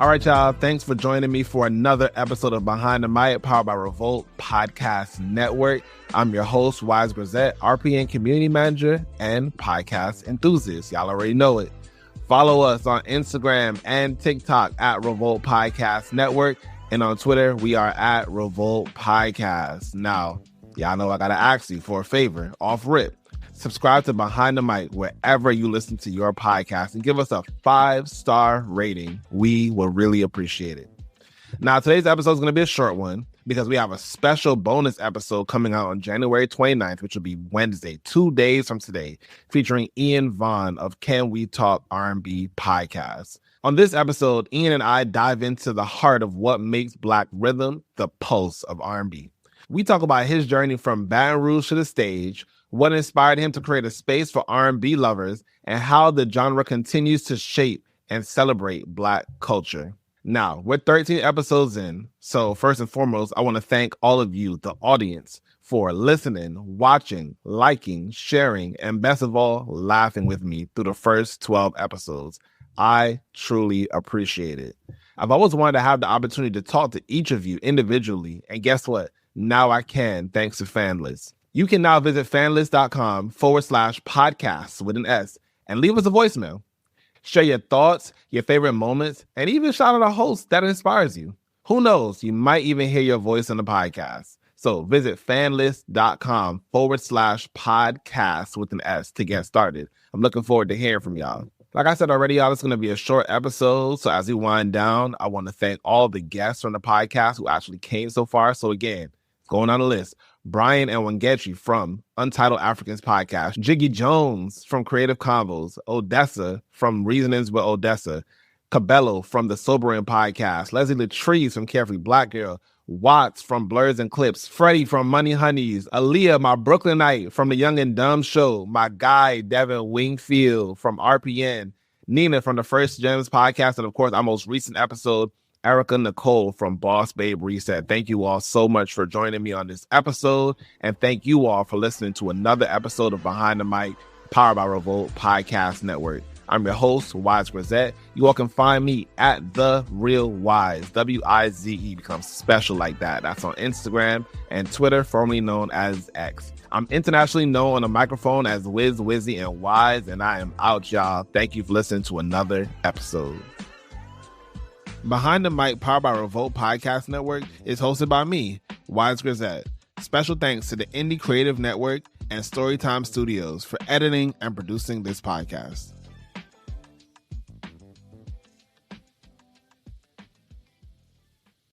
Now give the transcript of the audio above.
All right, y'all. Thanks for joining me for another episode of Behind the Mic, powered by Revolt Podcast Network. I'm your host, Wize Grazette, RPN Community Manager and Podcast Enthusiast. Y'all already know it. Follow us on Instagram and TikTok at Revolt Podcast Network. And on Twitter, we are at Revolt Podcast. Now, y'all know I got to ask you for a favor off rip. Subscribe to Behind the Mic wherever you listen to your podcast and give us a 5-star rating. We will really appreciate it. Now, today's episode is going to be a short one because we have a special bonus episode coming out on January 29th, which will be Wednesday, 2 days from today, featuring Ian Vaughn of Can We Talk R&B Podcast. On this episode, Ian and I dive into the heart of what makes Black rhythm the pulse of R&B. We talk about his journey from Baton Rouge to the stage, what inspired him to create a space for R&B lovers, and how the genre continues to shape and celebrate Black culture. Now, we're 13 episodes in, so first and foremost, I want to thank all of you, the audience, for listening, watching, liking, sharing, and best of all, laughing with me through the first 12 episodes. I truly appreciate it. I've always wanted to have the opportunity to talk to each of you individually, and guess what? Now I can, thanks to Fanlist. You can now visit fanlist.com/podcasts with an S and leave us a voicemail. Share your thoughts, your favorite moments, and even shout out a host that inspires you. Who knows? You might even hear your voice on the podcast. So visit fanlist.com/podcasts with an S to get started. I'm looking forward to hearing from y'all. Like I said already, y'all, it's going to be a short episode. So as we wind down, I want to thank all the guests from the podcast who actually came so far. So again, going on the list, Brian and Wangechi from Untitled Africans Podcast, Jiggy Jones from Creative Convos, Odessa from Reasonings with Odessa, Cabello from the Sobering Podcast, Leslie Latrice from Carefree Black Girl, Watts from Blurs and Clips, Freddie from Money Honeys, Aaliyah, my Brooklynite from the Young and Dumb Show, my guy Devin Wingfield from RPN, Nina from the First Gems Podcast, and of course our most recent episode, Erica Nicole from Boss Babe Reset. Thank you all so much for joining me on this episode, and thank you all for listening to another episode of Behind the Mic, powered by Revolt Podcast Network. I'm your host, Wize Grazette. You all can find me at The Real Wize, W-I-Z-E, becomes special like that. That's on Instagram and Twitter, formerly known as X. I'm internationally known on the microphone as Wiz, Wizzy, and Wize, and I am out, y'all. Thank you for listening to another episode. Behind the Mic, powered by Revolt Podcast Network, is hosted by me, Wize Grazette. Special thanks to the Indie Creative Network and Storytime Studios for editing and producing this podcast.